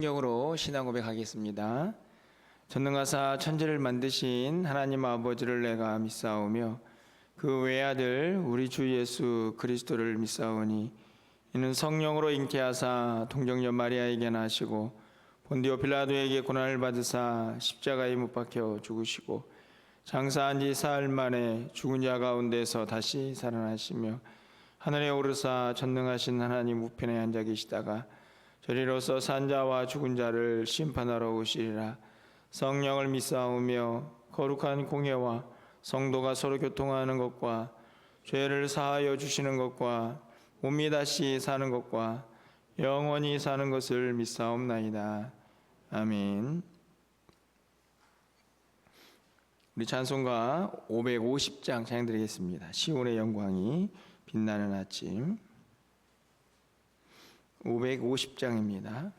성경으로 신앙 고백하겠습니다. 전능하사 천지를 만드신 하나님 아버지를 내가 믿사오며 그 외아들 우리 주 예수 그리스도를 믿사오니 이는 성령으로 잉태하사 동정녀 마리아에게 나시고 본디오 빌라도에게 고난을 받으사 십자가에 못 박혀 죽으시고 장사한 지 사흘 만에 죽은 자 가운데서 다시 살아나시며 하늘에 오르사 전능하신 하나님 우편에 앉아 계시다가 저리로서 산자와 죽은 자를 심판하러 오시리라. 성령을 믿사오며 거룩한 공예와 성도가 서로 교통하는 것과 죄를 사하여 주시는 것과 몸이 다시 사는 것과 영원히 사는 것을 믿사옵나이다. 아멘. 우리 찬송가 550장 찬양드리겠습니다. 시온의 영광이 빛나는 아침. 550장입니다.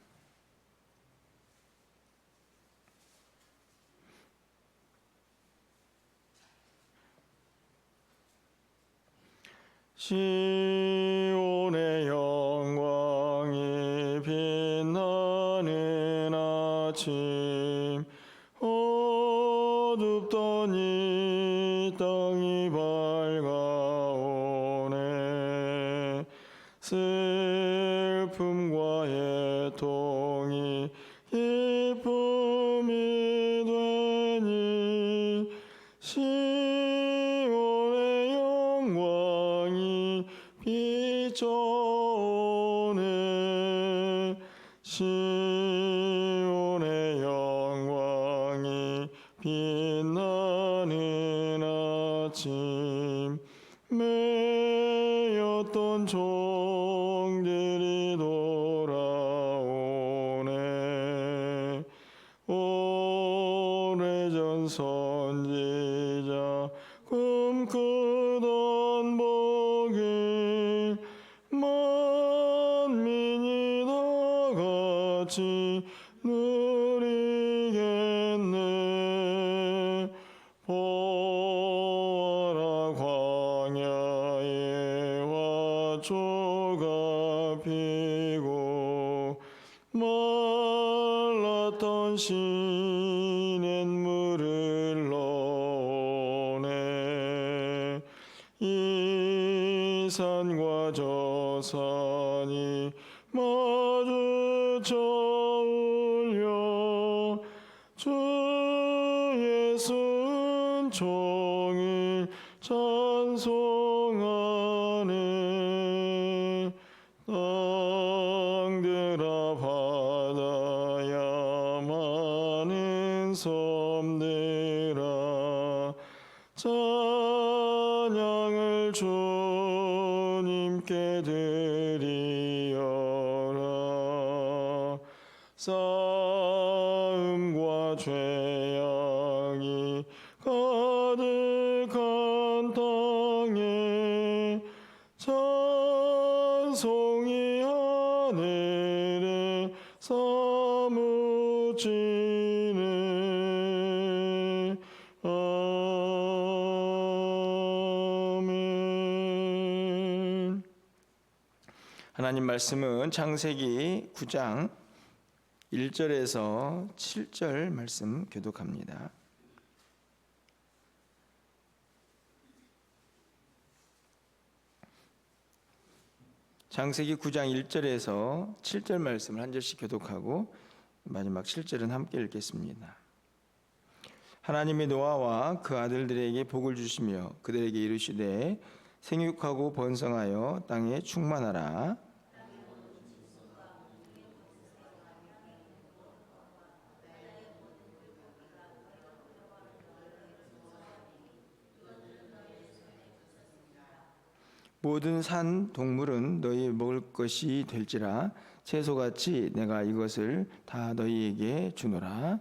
시온의 영광이 빛나는 아침 어둡던 이 땅이 밝아오네. 슬픔과 애통이 기쁨이 되니 시온의 영광이 비춰오네. 시온의 영광이 빛나는 아침 매였던 종들이 돌아오네. 오래전 선지자 꿈꾸던 복을 만민이 다 같이 누리겠네. 보아라 광야에 화초가 피고 말랐던 시냇물을 넣네. 이 산과 저 산이 마주쳐 울려 주 예수 은총을 찬송하네. 땅들아 바다야 많은 섬들아 찬양을 주님께 드리어라. 싸움과 죄악이 가득한 땅에 찬송이 하늘에 사무치네. 아멘. 하나님 말씀은 창세기 9장 1절에서 7절 말씀 교독합니다. 창세기 9장 1절에서 7절 말씀을 한 절씩 교독하고 마지막 7절은 함께 읽겠습니다. 하나님이 노아와 그 아들들에게 복을 주시며 그들에게 이르시되 생육하고 번성하여 땅에 충만하라. 모든 산 동물은 너희 먹을 것이 될지라 채소같이 내가 이것을 다 너희에게 주노라.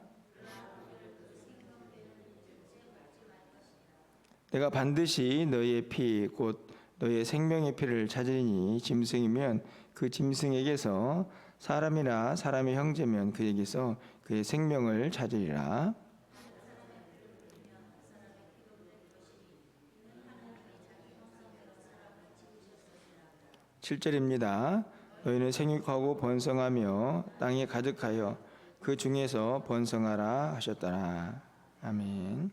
내가 반드시 너희의 피 곧 너희의 생명의 피를 찾으리니 짐승이면 그 짐승에게서 사람이나 사람의 형제면 그에게서 그의 생명을 찾으리라. 7절입니다. 너희는 생육하고 번성하며 땅에 가득하여 그 중에서 번성하라 하셨더라. 아멘.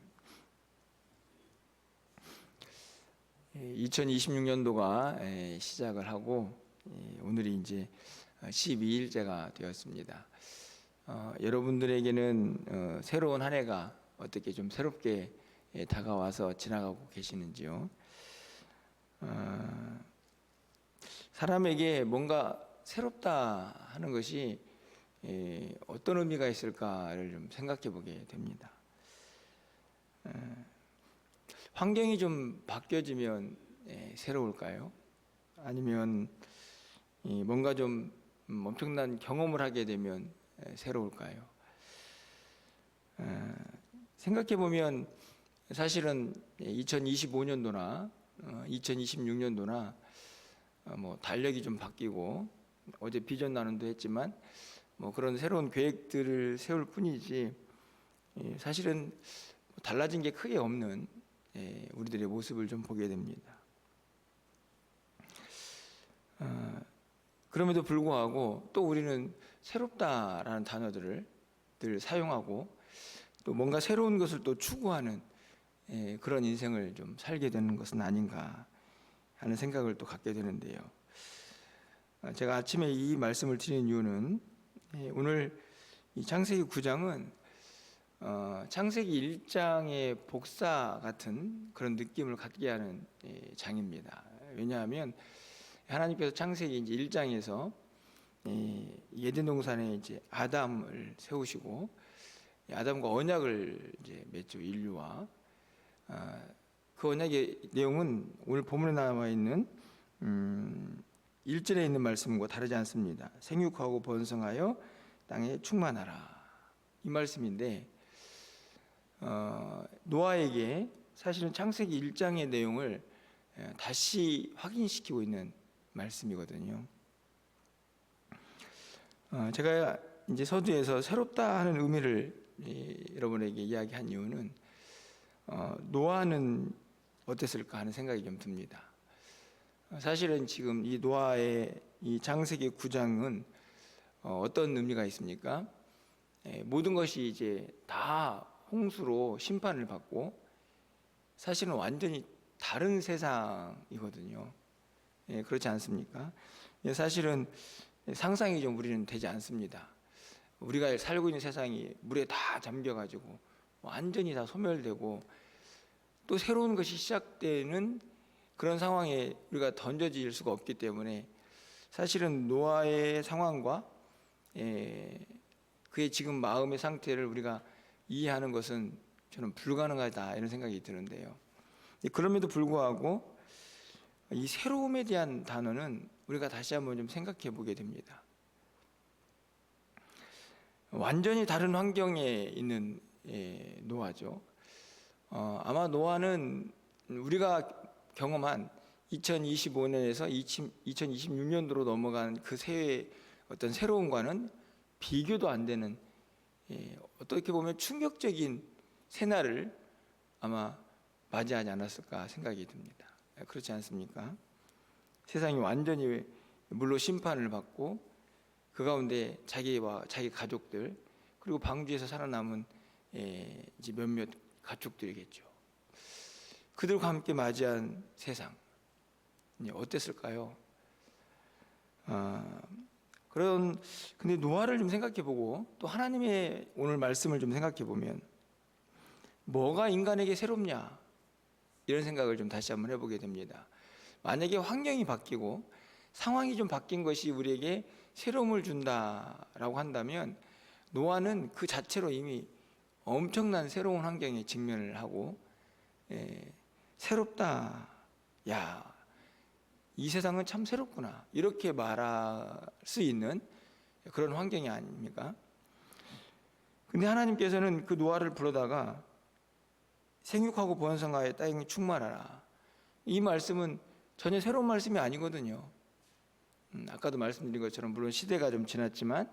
2026년도가 시작을 하고 오늘이 이제 12일째가 되었습니다. 여러분들에게는 새로운 한 해가 어떻게 좀 새롭게 다가와서 지나가고 계시는지요? 사람에게 뭔가 새롭다 하는 것이 어떤 의미가 있을까를 좀 생각해 보게 됩니다. 환경이 좀 바뀌어지면 새로울까요? 아니면 뭔가 좀 엄청난 경험을 하게 되면 새로울까요? 생각해 보면 사실은 2025년도나 2026년도나 뭐 달력이 좀 바뀌고 어제 비전 나눔도 했지만 뭐 그런 새로운 계획들을 세울 뿐이지 사실은 달라진 게 크게 없는 우리들의 모습을 좀 보게 됩니다. 그럼에도 불구하고 또 우리는 새롭다라는 단어들을 늘 사용하고 또 뭔가 새로운 것을 또 추구하는 그런 인생을 좀 살게 되는 것은 아닌가 하는 생각을 또 갖게 되는데요. 제가 아침에 이 말씀을 드리는 이유는 오늘 이 창세기 9장은 창세기 1장의 복사 같은 그런 느낌을 갖게 하는 장입니다. 왜냐하면 하나님께서 창세기 이제 1장에서 에덴 동산에 이제 아담을 세우시고 아담과 언약을 이제 맺죠. 인류와 그 언약의 내용은 오늘 본문에 나와 있는 1절에 있는 말씀과 다르지 않습니다. 생육하고 번성하여 땅에 충만하라 이 말씀인데 노아에게 사실은 창세기 1장의 내용을 다시 확인시키고 있는 말씀이거든요. 제가 이제 서두에서 새롭다 하는 의미를 여러분에게 이야기한 이유는 노아는 어땠을까 하는 생각이 좀 듭니다. 사실은 지금 이 노아의 이 창세기 9장은 어떤 의미가 있습니까? 모든 것이 이제 다 홍수로 심판을 받고 사실은 완전히 다른 세상이거든요. 그렇지 않습니까? 사실은 상상이 좀 우리는 되지 않습니다. 우리가 살고 있는 세상이 물에 다 잠겨가지고 완전히 다 소멸되고 또 새로운 것이 시작되는 그런 상황에 우리가 던져질 수가 없기 때문에 사실은 노아의 상황과 그의 지금 마음의 상태를 우리가 이해하는 것은 저는 불가능하다 이런 생각이 드는데요. 그럼에도 불구하고 이 새로움에 대한 단어는 우리가 다시 한번 좀 생각해 보게 됩니다. 완전히 다른 환경에 있는 노아죠. 아마 노아는 우리가 경험한 2025년에서 2026년도로 넘어간 그 새해의 어떤 새로움과는 비교도 안 되는 어떻게 보면 충격적인 새날을 아마 맞이하지 않았을까 생각이 듭니다. 그렇지 않습니까? 세상이 완전히 물로 심판을 받고 그 가운데 자기와 자기 가족들 그리고 방주에서 살아남은 이제 몇몇 가축들이겠죠. 그들과 함께 맞이한 세상 어땠을까요? 근데 노아를 좀 생각해보고 또 하나님의 오늘 말씀을 좀 생각해보면 뭐가 인간에게 새롭냐 이런 생각을 좀 다시 한번 해보게 됩니다. 만약에 환경이 바뀌고 상황이 좀 바뀐 것이 우리에게 새로움을 준다라고 한다면 노아는 그 자체로 이미 엄청난 새로운 환경에 직면을 하고 새롭다, 야, 이 세상은 참 새롭구나 이렇게 말할 수 있는 그런 환경이 아닙니까? 근데 하나님께서는 그 노아를 부르다가 생육하고 번성하여 땅이 충만하라 이 말씀은 전혀 새로운 말씀이 아니거든요. 아까도 말씀드린 것처럼 물론 시대가 좀 지났지만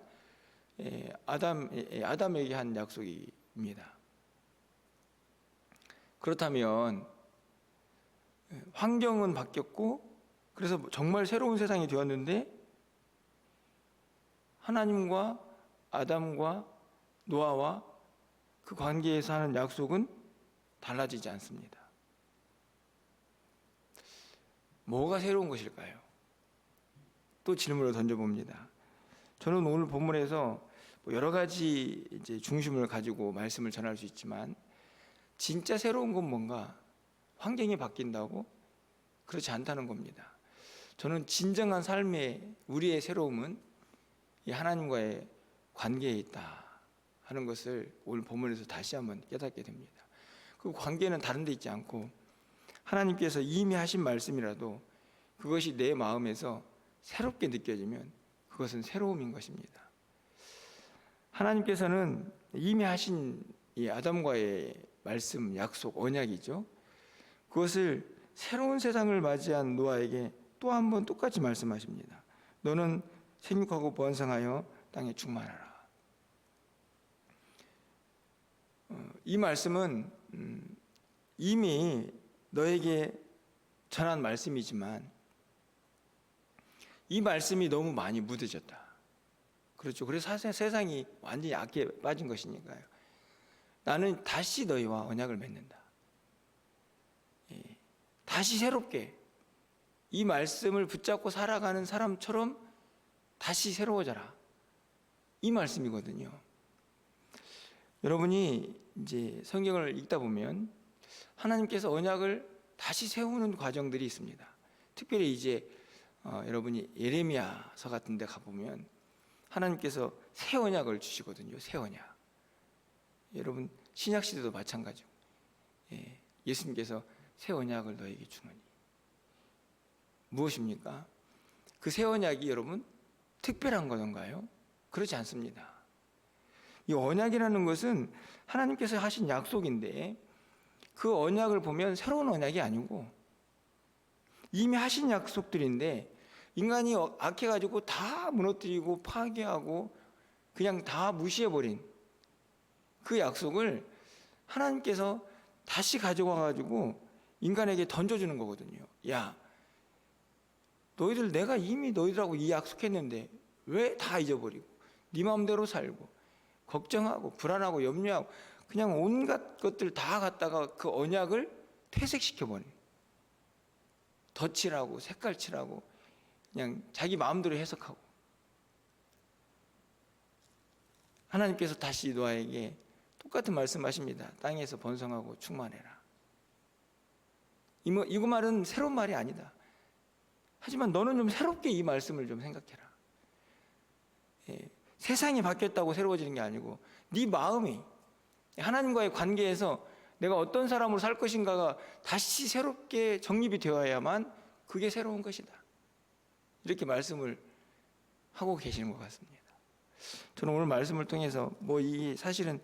아담에게 한 약속입니다. 그렇다면 환경은 바뀌었고 그래서 정말 새로운 세상이 되었는데 하나님과 아담과 노아와 그 관계에서 하는 약속은 달라지지 않습니다. 뭐가 새로운 것일까요? 또 질문을 던져봅니다. 저는 오늘 본문에서 여러 가지 이제 중심을 가지고 말씀을 전할 수 있지만, 진짜 새로운 건 뭔가? 환경이 바뀐다고? 그렇지 않다는 겁니다. 저는 진정한 삶의 우리의 새로움은 이 하나님과의 관계에 있다 하는 것을 오늘 본문에서 다시 한번 깨닫게 됩니다. 그 관계는 다른 데 있지 않고 하나님께서 이미 하신 말씀이라도 그것이 내 마음에서 새롭게 느껴지면 그것은 새로움인 것입니다. 하나님께서는 이미 하신 이 아담과의 말씀, 약속, 언약이죠. 그것을 새로운 세상을 맞이한 노아에게 또 한 번 똑같이 말씀하십니다. 너는 생육하고 번성하여 땅에 충만하라. 이 말씀은 이미 너에게 전한 말씀이지만 이 말씀이 너무 많이 무뎌졌다. 그렇죠. 그래서 세상이 완전히 악에 빠진 것이니까요. 나는 다시 너희와 언약을 맺는다. 다시 새롭게 이 말씀을 붙잡고 살아가는 사람처럼 다시 새로워져라. 이 말씀이거든요. 여러분이 이제 성경을 읽다 보면 하나님께서 언약을 다시 세우는 과정들이 있습니다. 특별히 이제 여러분이 예레미야서 같은 데 가보면 하나님께서 새 언약을 주시거든요. 새 언약. 여러분 신약시대도 마찬가지고 예수님께서 새 언약을 너에게 주노니 무엇입니까? 그 새 언약이 여러분 특별한 건가요? 그렇지 않습니다. 이 언약이라는 것은 하나님께서 하신 약속인데 그 언약을 보면 새로운 언약이 아니고 이미 하신 약속들인데 인간이 악해가지고 다 무너뜨리고 파괴하고 그냥 다 무시해버린 그 약속을 하나님께서 다시 가져와가지고 인간에게 던져주는 거거든요. 야, 너희들 내가 이미 너희들하고 이 약속했는데 왜 다 잊어버리고 네 마음대로 살고 걱정하고 불안하고 염려하고 그냥 온갖 것들 다 갖다가 그 언약을 퇴색시켜버린, 덧칠하고 색깔칠하고 그냥 자기 마음대로 해석하고. 하나님께서 다시 노아에게 똑같은 말씀하십니다. 땅에서 번성하고 충만해라. 이거 말은 새로운 말이 아니다. 하지만 너는 좀 새롭게 이 말씀을 좀 생각해라. 세상이 바뀌었다고 새로워지는 게 아니고 네 마음이 하나님과의 관계에서 내가 어떤 사람으로 살 것인가가 다시 새롭게 정립이 되어야만 그게 새로운 것이다. 이렇게 말씀을 하고 계시는 것 같습니다. 저는 오늘 말씀을 통해서 이 사실은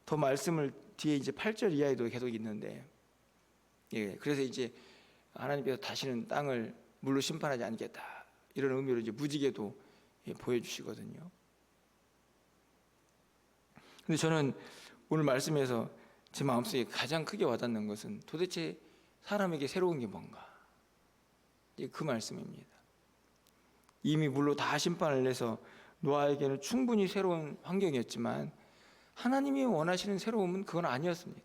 더 말씀을 뒤에 이제 8절 이하에도 계속 있는데, 그래서 이제 하나님께서 다시는 땅을 물로 심판하지 않겠다 이런 의미로 이제 무지개도 보여주시거든요. 근데 저는 오늘 말씀에서 제 마음속에 가장 크게 와닿는 것은 도대체 사람에게 새로운 게 뭔가, 그 말씀입니다. 이미 물로 다 심판을 내서 노아에게는 충분히 새로운 환경이었지만 하나님이 원하시는 새로움은 그건 아니었습니다.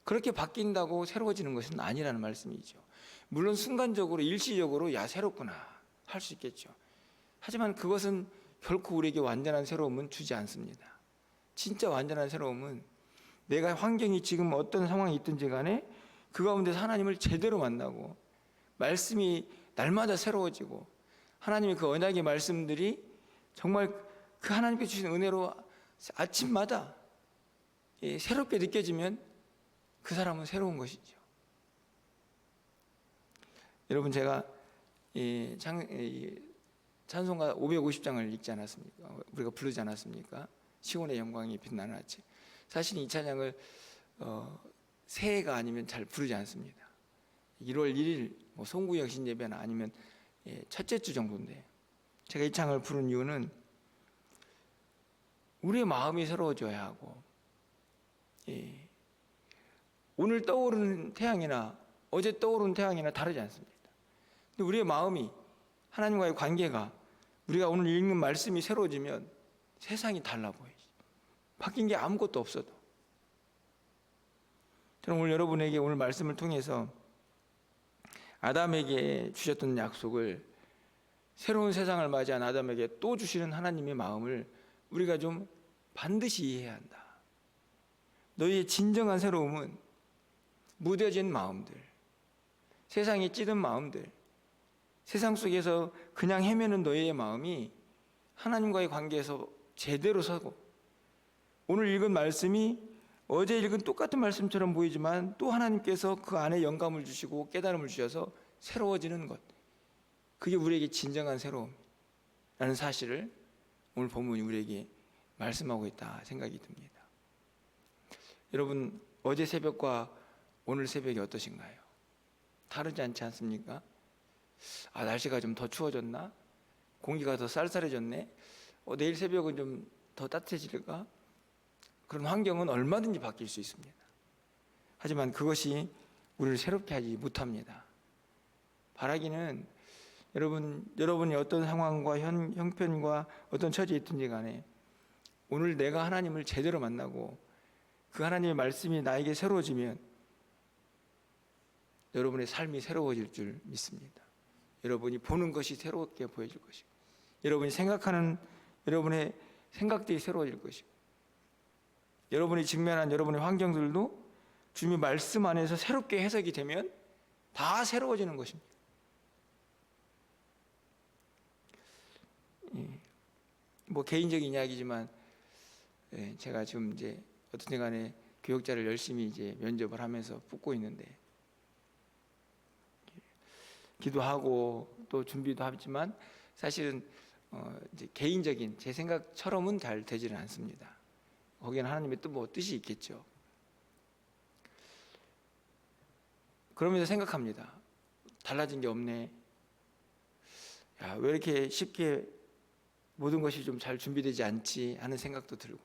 그렇게 바뀐다고 새로워지는 것은 아니라는 말씀이죠. 물론 순간적으로 일시적으로 야 새롭구나 할 수 있겠죠. 하지만 그것은 결코 우리에게 완전한 새로움은 주지 않습니다. 진짜 완전한 새로움은 내가 환경이 지금 어떤 상황이 있든지 간에 그 가운데서 하나님을 제대로 만나고 말씀이 날마다 새로워지고 하나님의 그 언약의 말씀들이 정말 그 하나님께 주신 은혜로 아침마다 새롭게 느껴지면 그 사람은 새로운 것이죠. 여러분 제가 찬송가 550장을 읽지 않았습니까? 우리가 부르지 않았습니까? 시온의 영광이 빛나는 아침. 사실 이 찬양을 새해가 아니면 잘 부르지 않습니다. 1월 1일 송구영 신예배나 아니면 첫째 주 정도인데 제가 이 찬양을 부른 이유는 우리의 마음이 새로워져야 하고 오늘 떠오르는 태양이나 어제 떠오르는 태양이나 다르지 않습니다. 근데 우리의 마음이 하나님과의 관계가 우리가 오늘 읽는 말씀이 새로워지면 세상이 달라 보이지. 바뀐 게 아무것도 없어도. 저는 오늘 여러분에게 오늘 말씀을 통해서 아담에게 주셨던 약속을, 새로운 세상을 맞이한 아담에게 또 주시는 하나님의 마음을 우리가 좀 반드시 이해해야 한다. 너희의 진정한 새로움은 무뎌진 마음들, 세상에 찌든 마음들, 세상 속에서 그냥 헤매는 너희의 마음이 하나님과의 관계에서 제대로 서고, 오늘 읽은 말씀이 어제 읽은 똑같은 말씀처럼 보이지만 또 하나님께서 그 안에 영감을 주시고 깨달음을 주셔서 새로워지는 것, 그게 우리에게 진정한 새로움이라는 사실을 오늘 본문이 우리에게 말씀하고 있다 생각이 듭니다. 여러분, 어제 새벽과 오늘 새벽이 어떠신가요? 다르지 않지 않습니까? 날씨가 좀 더 추워졌나? 공기가 더 쌀쌀해졌네? 내일 새벽은 좀 더 따뜻해질까? 그런 환경은 얼마든지 바뀔 수 있습니다. 하지만 그것이 우리를 새롭게 하지 못합니다. 바라기는 여러분이 어떤 상황과 형편과 어떤 처지에 있든지 간에 오늘 내가 하나님을 제대로 만나고 그 하나님의 말씀이 나에게 새로워지면 여러분의 삶이 새로워질 줄 믿습니다. 여러분이 보는 것이 새롭게 보여질 것이고, 여러분이 생각하는 여러분의 생각들이 새로워질 것이고, 여러분이 직면한 여러분의 환경들도 주님의 말씀 안에서 새롭게 해석이 되면 다 새로워지는 것입니다. 뭐 개인적인 이야기지만, 제가 지금 이제 어떤 간에 교육자를 열심히 이제 면접을 하면서 뽑고 있는데, 기도하고 또 준비도 하지만 사실은 이제 개인적인 제 생각처럼은 잘 되지는 않습니다. 거기에는 하나님의 또 뭐 뜻이 있겠죠. 그러면서 생각합니다. 달라진 게 없네. 왜 이렇게 쉽게 모든 것이 좀 잘 준비되지 않지 하는 생각도 들고.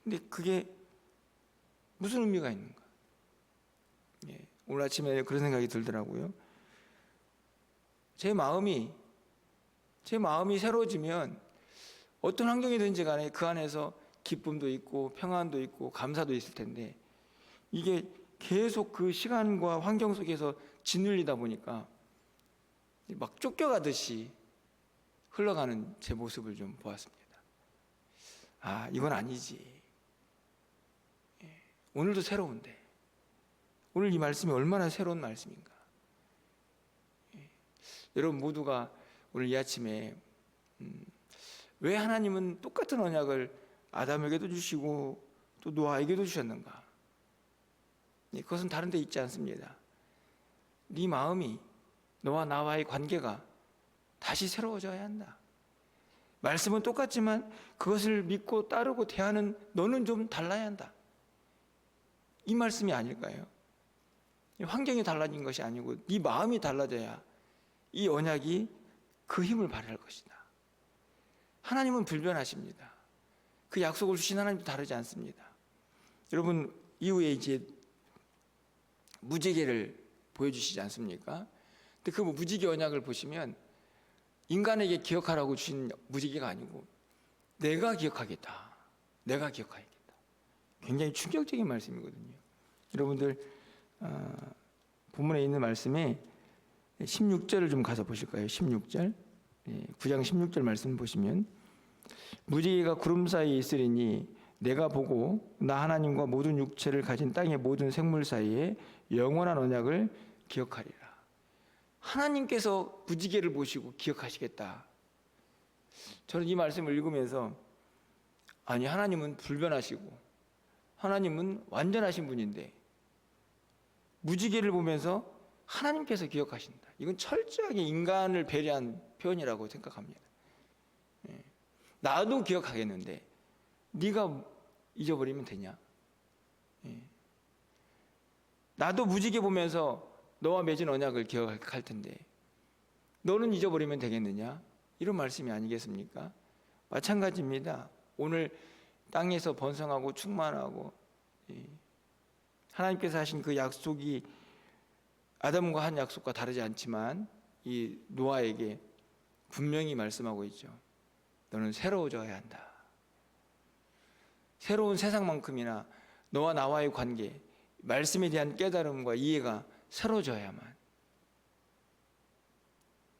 근데 그게 무슨 의미가 있는가? 오늘 아침에 그런 생각이 들더라고요. 제 마음이 새로워지면 어떤 환경이든지 간에 그 안에서 기쁨도 있고 평안도 있고 감사도 있을 텐데, 이게 계속 그 시간과 환경 속에서 짓눌리다 보니까 막 쫓겨가듯이 흘러가는 제 모습을 좀 보았습니다. 이건 아니지. 오늘도 새로운데, 오늘 이 말씀이 얼마나 새로운 말씀인가. 여러분 모두가 오늘 이 아침에 왜 하나님은 똑같은 언약을 아담에게도 주시고 또 노아에게도 주셨는가? 그것은 다른 데 있지 않습니다. 네 마음이, 너와 나와의 관계가 다시 새로워져야 한다. 말씀은 똑같지만 그것을 믿고 따르고 대하는 너는 좀 달라야 한다. 이 말씀이 아닐까요? 환경이 달라진 것이 아니고 네 마음이 달라져야 이 언약이 그 힘을 발휘할 것이다. 하나님은 불변하십니다. 그 약속을 주신 하나님도 다르지 않습니다. 여러분, 이후에 이제 무지개를 보여주시지 않습니까? 근데 그 무지개 언약을 보시면 인간에게 기억하라고 주신 무지개가 아니고 내가 기억하겠다. 내가 기억하겠다. 굉장히 충격적인 말씀이거든요. 여러분들 본문에 있는 말씀에 16절을 좀 가서 보실까요? 16절, 9장 16절 말씀 보시면, 무지개가 구름 사이에 있으리니 내가 보고 나 하나님과 모든 육체를 가진 땅의 모든 생물 사이에 영원한 언약을 기억하리라. 하나님께서 무지개를 보시고 기억하시겠다. 저는 이 말씀을 읽으면서, 아니 하나님은 불변하시고 하나님은 완전하신 분인데 무지개를 보면서 하나님께서 기억하신다. 이건 철저하게 인간을 배려한 표현이라고 생각합니다. 나도 기억하겠는데 네가 잊어버리면 되냐? 나도 무지개 보면서 너와 맺은 언약을 기억할 텐데 너는 잊어버리면 되겠느냐? 이런 말씀이 아니겠습니까? 마찬가지입니다. 오늘 땅에서 번성하고 충만하고 하나님께서 하신 그 약속이 아담과 한 약속과 다르지 않지만 이 노아에게 분명히 말씀하고 있죠. 너는 새로워져야 한다. 새로운 세상만큼이나 너와 나와의 관계, 말씀에 대한 깨달음과 이해가 새로워져야만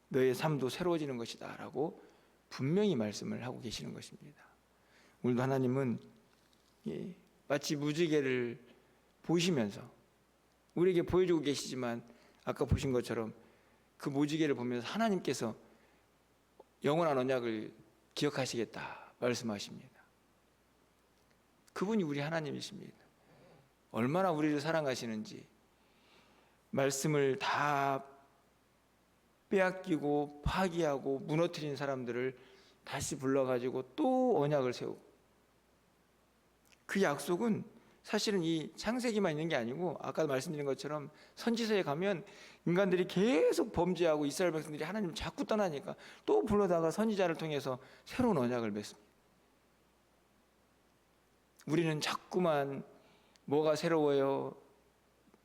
너의 삶도 새로워지는 것이다 라고 분명히 말씀을 하고 계시는 것입니다. 오늘도 하나님은 마치 무지개를 보시면서 우리에게 보여주고 계시지만 아까 보신 것처럼 그 무지개를 보면서 하나님께서 영원한 언약을 기억하시겠다 말씀하십니다. 그분이 우리 하나님이십니다. 얼마나 우리를 사랑하시는지 말씀을 다 빼앗기고 파기하고 무너뜨린 사람들을 다시 불러가지고 또 언약을 세우고, 그 약속은 사실은 이 창세기만 있는 게 아니고 아까 말씀드린 것처럼 선지서에 가면 인간들이 계속 범죄하고 이스라엘 백성들이 하나님을 자꾸 떠나니까 또 불러다가 선지자를 통해서 새로운 언약을 맺습니다. 우리는 자꾸만 뭐가 새로워요?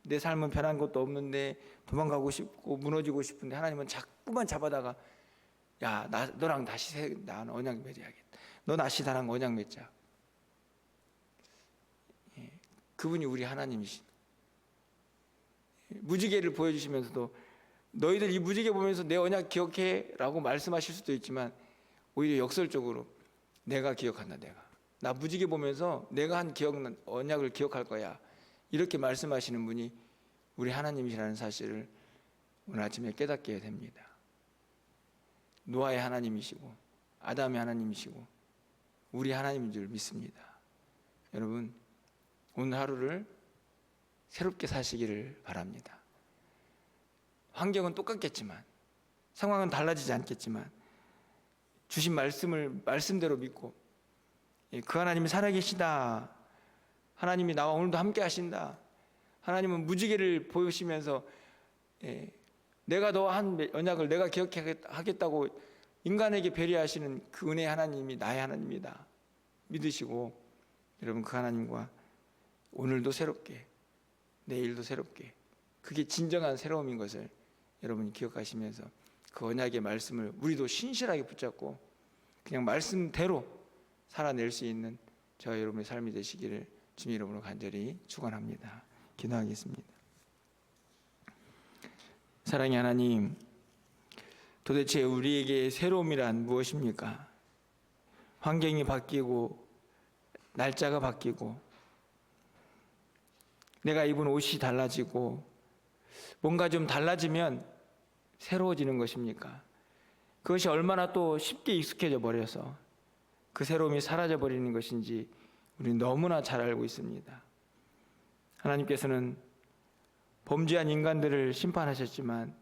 내 삶은 변한 것도 없는데 도망가고 싶고 무너지고 싶은데 하나님은 자꾸만 잡아다가 야, 너랑 다시 나는 언약 맺어야겠다. 너 다시 나랑 언약 맺자. 그분이 우리 하나님이신. 무지개를 보여주시면서도 너희들 이 무지개 보면서 내 언약 기억해 라고 말씀하실 수도 있지만 오히려 역설적으로 내가 기억한다. 나 무지개 보면서 내가 한 언약을 기억할 거야. 이렇게 말씀하시는 분이 우리 하나님이시라는 사실을 오늘 아침에 깨닫게 됩니다. 노아의 하나님이시고 아담의 하나님이시고 우리 하나님인 줄 믿습니다. 여러분, 오늘 하루를 새롭게 사시기를 바랍니다. 환경은 똑같겠지만, 상황은 달라지지 않겠지만 주신 말씀을 말씀대로 믿고 그 하나님이 살아계시다, 하나님이 나와 오늘도 함께 하신다, 하나님은 무지개를 보시면서 내가 너와 한 언약을 내가 기억하겠다고 인간에게 배려하시는 그 은혜의 하나님이 나의 하나님이다 믿으시고, 여러분 그 하나님과 오늘도 새롭게 내일도 새롭게, 그게 진정한 새로움인 것을 여러분이 기억하시면서 그 언약의 말씀을 우리도 신실하게 붙잡고 그냥 말씀대로 살아낼 수 있는 저와 여러분의 삶이 되시기를 주님 이름으로 간절히 축원합니다. 기도하겠습니다. 사랑의 하나님, 도대체 우리에게 새로움이란 무엇입니까? 환경이 바뀌고 날짜가 바뀌고 내가 입은 옷이 달라지고 뭔가 좀 달라지면 새로워지는 것입니까? 그것이 얼마나 또 쉽게 익숙해져 버려서 그 새로움이 사라져 버리는 것인지 우리는 너무나 잘 알고 있습니다. 하나님께서는 범죄한 인간들을 심판하셨지만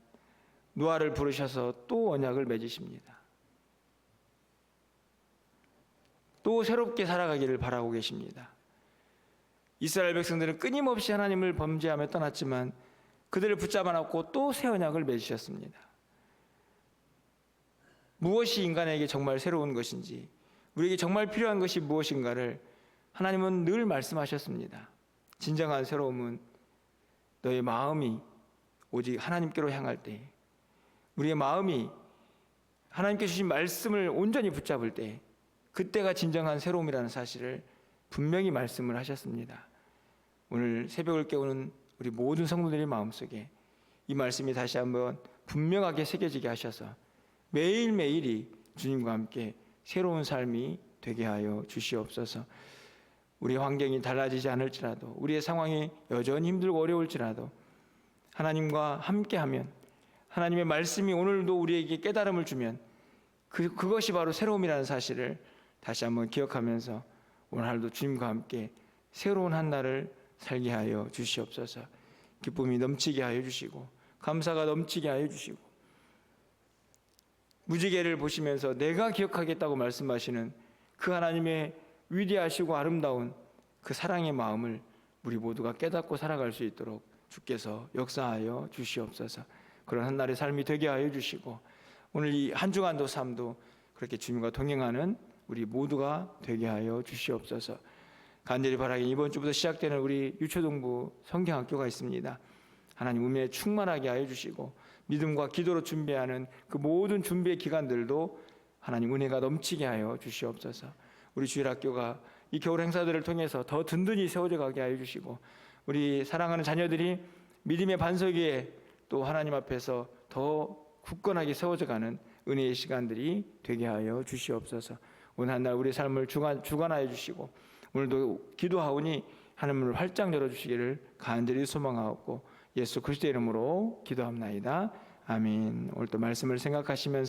노아를 부르셔서 또 언약을 맺으십니다. 또 새롭게 살아가기를 바라고 계십니다. 이스라엘 백성들은 끊임없이 하나님을 범죄하며 떠났지만 그들을 붙잡아 놓고 또 새 언약을 맺으셨습니다. 무엇이 인간에게 정말 새로운 것인지, 우리에게 정말 필요한 것이 무엇인가를 하나님은 늘 말씀하셨습니다. 진정한 새로움은 너의 마음이 오직 하나님께로 향할 때, 우리의 마음이 하나님께 주신 말씀을 온전히 붙잡을 때, 그때가 진정한 새로움이라는 사실을 분명히 말씀을 하셨습니다. 오늘 새벽을 깨우는 우리 모든 성도들의 마음속에 이 말씀이 다시 한번 분명하게 새겨지게 하셔서 매일매일이 주님과 함께 새로운 삶이 되게 하여 주시옵소서. 우리 환경이 달라지지 않을지라도, 우리의 상황이 여전히 힘들고 어려울지라도 하나님과 함께하면, 하나님의 말씀이 오늘도 우리에게 깨달음을 주면 그것이 바로 새로움이라는 사실을 다시 한번 기억하면서 오늘 하루도 주님과 함께 새로운 한 날을 살게 하여 주시옵소서. 기쁨이 넘치게 하여 주시고 감사가 넘치게 하여 주시고, 무지개를 보시면서 내가 기억하겠다고 말씀하시는 그 하나님의 위대하시고 아름다운 그 사랑의 마음을 우리 모두가 깨닫고 살아갈 수 있도록 주께서 역사하여 주시옵소서. 그런 한 날의 삶이 되게 하여 주시고, 오늘 이 한 주간도 삶도 그렇게 주님과 동행하는 우리 모두가 되게 하여 주시옵소서. 간절히 바라긴 이번 주부터 시작되는 우리 유초동부 성경학교가 있습니다. 하나님 은혜에 충만하게 하여 주시고 믿음과 기도로 준비하는 그 모든 준비의 기간들도 하나님 은혜가 넘치게 하여 주시옵소서. 우리 주일학교가 이 겨울 행사들을 통해서 더 든든히 세워져 가게 하여 주시고, 우리 사랑하는 자녀들이 믿음의 반석 위에 또 하나님 앞에서 더 굳건하게 세워져 가는 은혜의 시간들이 되게 하여 주시옵소서. 오늘 한날 우리 삶을 주관하여 주시고, 오늘도 기도하오니 하나님을 활짝 열어주시기를 간절히 소망하옵고 예수 그리스도의 이름으로 기도합나이다. 아멘. 오늘 또 말씀을 생각하시면서